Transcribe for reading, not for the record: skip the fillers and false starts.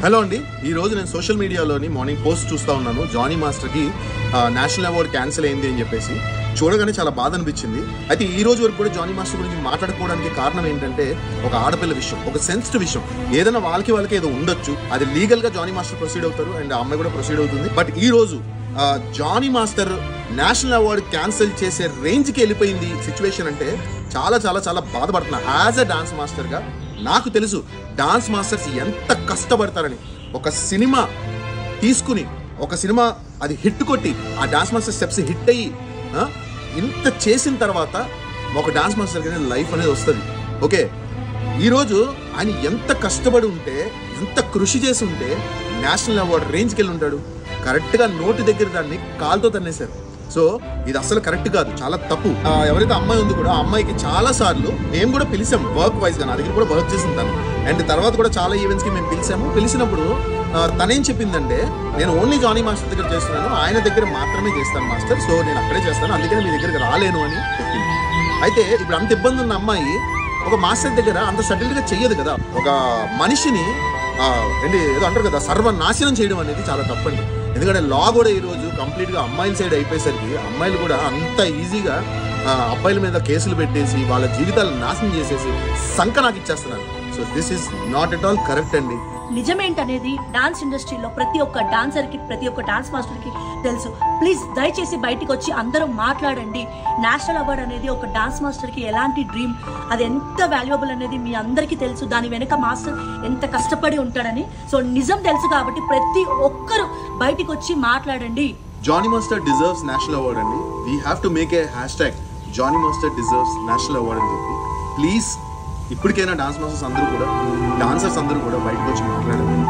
Hello అండి, ఈ రోజు నేను సోషల్ మీడియాలోని మార్నింగ్ పోస్ట్ చూస్తూ ఉన్నాను. జానీ మాస్టర్కి నేషనల్ అవార్డ్ క్యాన్సిల్ అయింది అని చెప్పేసి చూడగానే చాలా బాధ అనిపించింది. అయితే ఈ రోజు వరకు కూడా జానీ మాస్టర్ గురించి మాట్లాడుకోవడానికి కారణం ఏంటంటే ఒక ఆడపిల్ల విషయం, ఒక సెన్సిటివ్ విషయం. ఏదైనా వాళ్ళకి ఏదో ఉండొచ్చు, అది లీగల్గా జానీ మాస్టర్ ప్రొసీడ్ అవుతారు అండ్ ఆ అమ్మాయి కూడా ప్రొసీడ్ అవుతుంది. బట్ ఈ రోజు Jani master national award cancel చేసే రేంజ్కి వెళ్ళిపోయింది సిచ్యువేషన్. అంటే చాలా చాలా చాలా బాధపడుతున్నా. యాజ్ అ డాన్స్ మాస్టర్గా నాకు తెలుసు డాన్స్ మాస్టర్స్ ఎంత కష్టపడతారని. ఒక సినిమా తీసుకుని ఒక సినిమా అది హిట్ కొట్టి ఆ డాన్స్ మాస్టర్ స్టెప్స్ హిట్ అయ్యి ఇంత చేసిన తర్వాత ఒక డాన్స్ మాస్టర్కి లైఫ్ అనేది వస్తుంది. ఓకే, ఈరోజు ఆయన ఎంత కష్టపడి ఉంటే, ఎంత కృషి చేసి ఉంటే నేషనల్ అవార్డు రేంజ్కి వెళ్ళి ఉంటాడు. కరెక్ట్గా నోటి దగ్గర దాన్ని కాలుతో తన్నేశారు. సో ఇది అసలు కరెక్ట్ కాదు, చాలా తప్పు. ఎవరైతే అమ్మాయి ఉంది కూడా ఆ అమ్మాయికి చాలా సార్లు మేము కూడా పిలిచాము వర్క్ వైజ్గా. నా దగ్గర కూడా వర్క్ చేసింది తను. అండ్ తర్వాత కూడా చాలా ఈవెంట్స్కి మేము పిలిచాము. పిలిచినప్పుడు తనేం చెప్పిందంటే, నేను ఓన్లీ జానీ మాస్టర్ దగ్గర చేస్తున్నాను, ఆయన దగ్గర మాత్రమే చేస్తాను మాస్టర్, సో నేను అక్కడే చేస్తాను, అందుకని మీ దగ్గరికి రాలేను అని చెప్పింది. అయితే ఇప్పుడు అంత ఇబ్బంది ఉన్న అమ్మాయి ఒక మాస్టర్ దగ్గర అంత సటిల్గా చెయ్యదు కదా. ఒక మనిషిని ఏదో అంటారు కదా, సర్వనాశనం చేయడం అనేది చాలా తప్పండి. ఎందుకంటే లా కూడా ఈరోజు కంప్లీట్గా అమ్మాయిల సైడ్ అయిపోయేసరికి అమ్మాయిలు కూడా అంత ఈజీగా అబ్బాయిల మీద కేసులు పెట్టేసి వాళ్ళ జీవితాలను నాశనం చేసేసి సంక నాకు ఇచ్చేస్తున్నారు. So this is not at all correct అండి. నిజమేంటనేది డాన్స్ ఇండస్ట్రీలో ప్రతి ఒక్క డాన్సర్కి, ప్రతి ఒక్క డాన్స్ మాస్టర్కి తెలుసు. ప్లీజ్ దయచేసి బయటికి వచ్చి అందరూ మాట్లాడండి. నేషనల్ అవార్డ్ అనేది ఒక డాన్స్ మాస్టర్కి ఎలాంటి డ్రీమ్, అది ఎంత వాల్యుయబుల్ అనేది మీ అందరికీ తెలుసు. దాని వెనక మాస్టర్ ఎంత కష్టపడి ఉంటాడని. సో నిజం తెలుసు కాబట్టి ప్రతి ఒక్కరు బయటికి వచ్చి మాట్లాడండి. Jani master deserves national award అండి. We have to make a hashtag Jani master deserves national award అని చెప్పి ప్లీజ్ ఇప్పటికైనా డాన్స్ మాస్టర్స్ అందరూ కూడా, డాన్సర్స్ అందరూ కూడా బయటకు వచ్చి మాట్లాడండి.